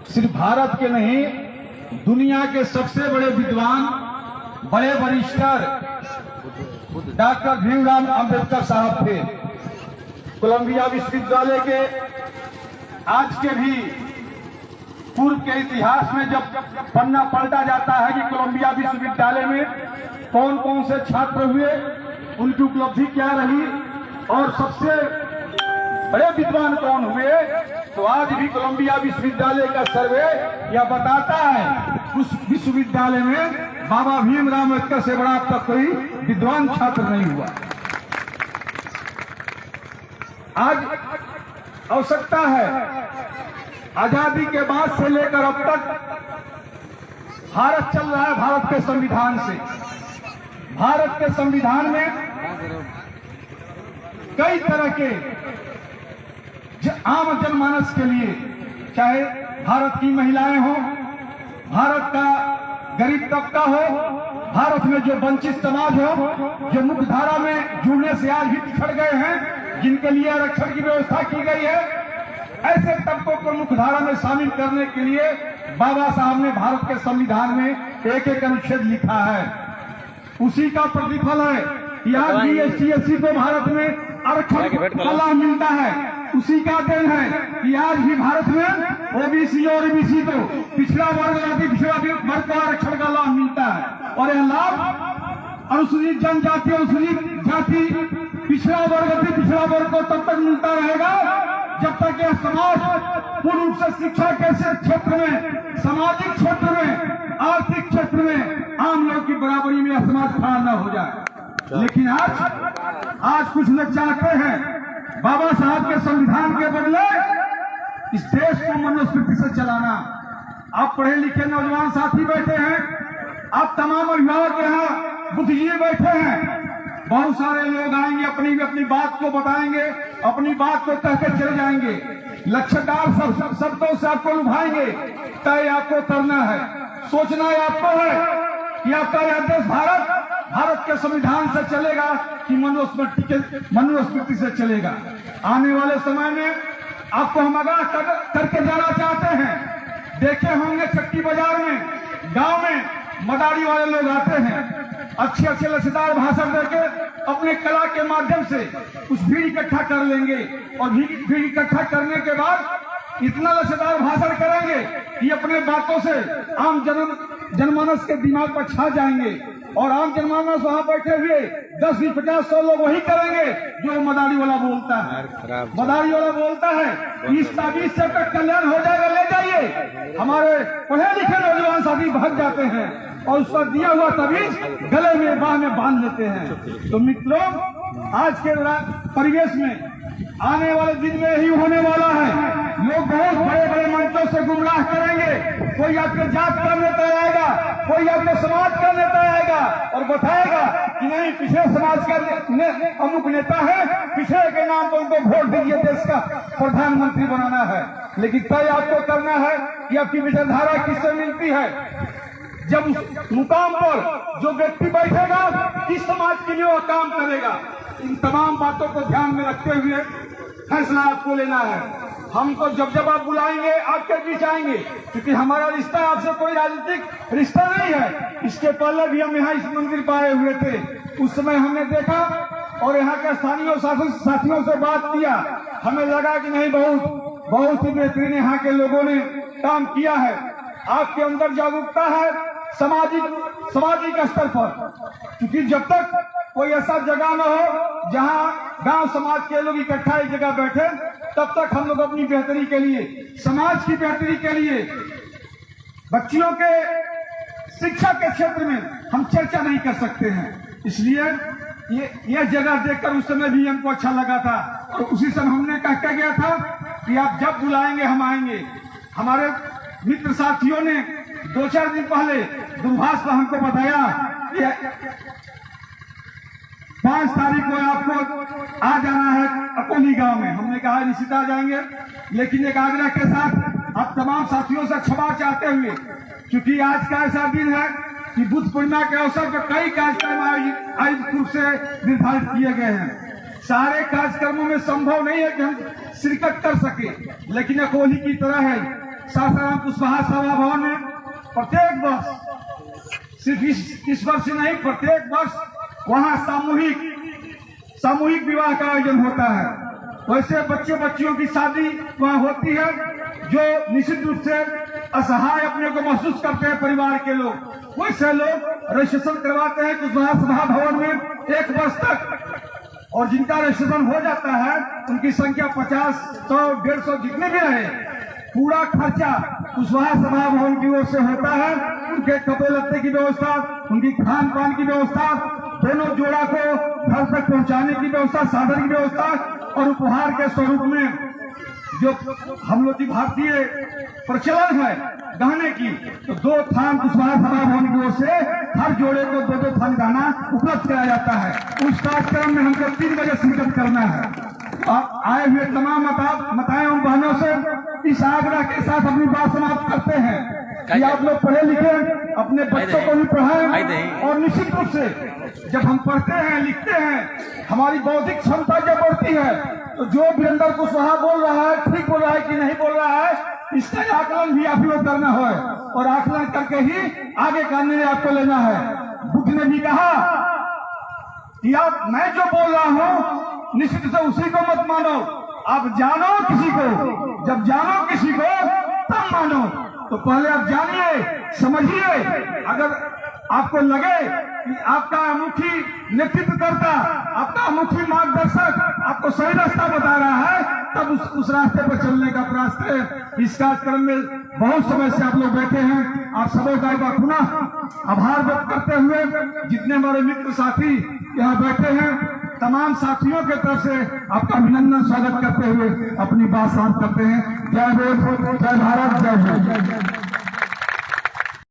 सिर्फ भारत के नहीं, दुनिया के सबसे बड़े विद्वान, बड़े वरिष्ठर डॉक्टर भीमराव अंबेडकर साहब थे। कोलंबिया विश्वविद्यालय के आज के भी पूर्व के इतिहास में जब पन्ना पलटा जाता है कि कोलंबिया विश्वविद्यालय में कौन कौन से छात्र हुए, उनकी उपलब्धि क्या रही और सबसे बड़े विद्वान कौन हुए, तो आज भी कोलंबिया विश्वविद्यालय का सर्वे यह बताता है उस विश्वविद्यालय में बाबा भीमराव अम्बेडकर से बड़ा अब तक कोई विद्वान छात्र नहीं हुआ। आज आवश्यकता है, आजादी के बाद से लेकर अब तक भारत चल रहा है भारत के संविधान से। भारत के संविधान में कई तरह के आम जनमानस के लिए, चाहे भारत की महिलाएं हो, भारत का गरीब तबका हो, भारत में जो वंचित समाज हो, जो मुख्यधारा में जुड़ने से आज भी पिछड़ गए हैं, जिनके लिए आरक्षण की व्यवस्था की गई है, ऐसे तबकों को मुख्यधारा में शामिल करने के लिए बाबा साहब ने भारत के संविधान में एक एक अनुच्छेद लिखा है। उसी का प्रतिफल है कि आज भी SC/ST को भारत में आरक्षण का लाभ मिलता है। उसी का देन है कि आज भी भारत में OBC और EBC को, पिछड़ा वर्ग जाति पिछड़ा वर्ग को आरक्षण का लाभ मिलता है। और यह लाभ अनुसूचित जनजाति, अनुसूचित जाति, पिछड़ा वर्ग अति पिछड़ा वर्ग को तब तक मिलता रहेगा जब तक यह समाज पूर्ण रूप से शिक्षा के क्षेत्र में, सामाजिक क्षेत्र में, आर्थिक क्षेत्र में आम लोग की बराबरी में यह समाज खड़ा न हो जाए। लेकिन आज कुछ लोग चाहते हैं बाबा साहब के संविधान के बदले इस देश को मनुस्मृति से चलाना। आप पढ़े लिखे नौजवान साथी बैठे हैं, आप तमाम अभिभावक यहाँ बुद्धिजीवी बैठे हैं, बहुत सारे लोग आएंगे, अपनी बात को बताएंगे, अपनी बात को कहकर चले जाएंगे, लक्ष्यदार शब्दों से आपको लुभाएंगे। तय आपको करना है, सोचना आपको है कि आपका यह देश भारत के संविधान से चलेगा कि मनुस्मृति से चलेगा। आने वाले समय में आपको हम आगाह करके जाना चाहते हैं। देखे होंगे चक्की बाजार में, गांव में मदारी वाले लोग आते हैं, अच्छे अच्छे लचीदार भाषण देके अपने कला के माध्यम से कुछ भीड़ इकट्ठा कर लेंगे और भीड़ इकट्ठा करने के बाद इतना लचीदार भाषण करेंगे कि अपने बातों से आम जनमानस के दिमाग पर छा जाएंगे और आम जनमानस वहां बैठे हुए 10, 20, 50, 100 लोग वही करेंगे जो मदारी वाला बोलता है। मदारी वाला बोलता है इस ताबीज से आपका कल्याण हो जाएगा, ले जाइए। हमारे पढ़े लिखे नौजवान साथी भाग जाते हैं और उसका दिया हुआ ताबीज गले में बाह में बांध लेते हैं। तो मित्रों, आज के परिवेश में आने वाले दिन में यही होने वाला है। लोग बहुत बड़े बड़े मंचों से गुमराह करेंगे। कोई आपके जात का नेता आएगा, कोई आपके समाज का नेता आएगा और बताएगा कि नहीं पिछड़े समाज का अमुक नेता है, पिछड़े के नाम पर उनको वोट दीजिए, देश का प्रधानमंत्री बनाना है। लेकिन तय आपको करना है कि आपकी विचारधारा किससे मिलती है। जब उस मुकाम पर जो व्यक्ति बैठेगा, किस समाज के लिए वह काम करेगा, इन तमाम बातों को ध्यान में रखते हुए फैसला आपको लेना है। हमको जब आप बुलाएंगे आपके बीच आएंगे, क्योंकि हमारा रिश्ता आपसे कोई राजनीतिक रिश्ता नहीं है। इसके पहले भी हम यहाँ इस मंदिर पर आए हुए थे, उस समय हमने देखा और यहाँ के स्थानीय साथियों से बात किया, हमें लगा कि नहीं बहुत ही बेहतरीन यहाँ के लोगों ने काम किया है। आपके अंदर जागरूकता है सामाजिक स्तर पर, क्योंकि जब तक कोई ऐसा जगह न हो जहां गांव समाज के लोग इकट्ठा एक जगह बैठे, तब तक हम लोग अपनी बेहतरी के लिए, समाज की बेहतरी के लिए, बच्चियों के शिक्षा के क्षेत्र में हम चर्चा नहीं कर सकते हैं। इसलिए ये जगह देखकर उस समय भी हमको अच्छा लगा था और उसी समय हमने कह गया था कि आप जब बुलाएंगे हम आएंगे। हमारे मित्र साथियों ने 2-4 दिन पहले दूरभाष पर हमको बताया कि 5 तारीख को आपको आ जाना है अकोली गांव में। हमने कहा निश्चित आ जाएंगे, लेकिन एक आग्रह के साथ आप तमाम साथियों से क्षमा चाहते हुए, क्योंकि आज का ऐसा दिन है कि बुद्ध पूर्णिमा के अवसर पर कई कार्यक्रम आयोजित रूप से निर्धारित किए गए हैं। सारे कार्यक्रमों में संभव नहीं है कि हम शिरकत कर सके, लेकिन अकोली की तरह है सासाराम कुशवाहा सभा भवन में प्रत्येक वर्ष, सिर्फ इस वर्ष नहीं, प्रत्येक वर्ष वहाँ सामूहिक विवाह का आयोजन होता है। वैसे बच्चियों की शादी वहाँ होती है, जो निश्चित रूप से असहाय अपने को महसूस करते हैं परिवार के लोग, वैसे लोग रजिस्ट्रेशन करवाते हैं कुशवाहा सभा भवन में 1 वर्ष तक। और जिनका रजिस्ट्रेशन हो जाता है उनकी संख्या 50, 100, 150 जितने भी रहे, पूरा खर्चा कुशवाहा सभा भवन की ओर से होता है। उनके कपड़े लत्ते की व्यवस्था, उनकी खान पान की व्यवस्था, दोनों जोड़ा को घर तक पहुंचाने की व्यवस्था, साधन की व्यवस्था, और उपहार के स्वरूप में जो हम लोग की भारतीय प्रचलन है गहने की, तो 2 थान कुशवाहा सभा भवन की ओर से हर जोड़े को 2-2 थान गहना उपलब्ध कराया जाता है। उस कार्यक्रम में हमको 3 बजे शिरकत करना है। आए हुए तमाम माताएं एवं बहनों से इस आग्रह के साथ अपनी बात समाप्त करते हैं कि आप लोग पढ़े लिखे, अपने बच्चों को भी पढ़ाएं, और निश्चित रूप से जब हम पढ़ते हैं, लिखते हैं, हमारी बौद्धिक क्षमता जब बढ़ती है, तो जो वीरेंद्र कुशवाहा बोल रहा है ठीक बोल रहा है कि नहीं बोल रहा है, इसका आकलन भी आप लोग करना है, और आकलन करके ही आगे का निर्णय आपको लेना है। बुद्ध ने भी कहा कि आप, मैं जो बोल रहा हूँ निश्चित से उसी को मत मानो, आप जानो किसी को, जब जानो किसी को तब मानो। तो पहले आप जानिए, समझिए, अगर आपको लगे कि आपका मुखी नेतृत्व करता, आपका मुखी मार्गदर्शक आपको सही रास्ता बता रहा है, तब उस रास्ते पर चलने का प्रयास करें। इस कार्यक्रम में बहुत समय से आप लोग बैठे हैं, आप सबों का एक बार पुनः आभार व्यक्त करते हुए, जितने हमारे मित्र साथी यहाँ बैठे हैं, तमाम साथियों के तरफ से आपका अभिनंदन स्वागत करते हुए अपनी बात शांत करते हैं। जय भीम, जय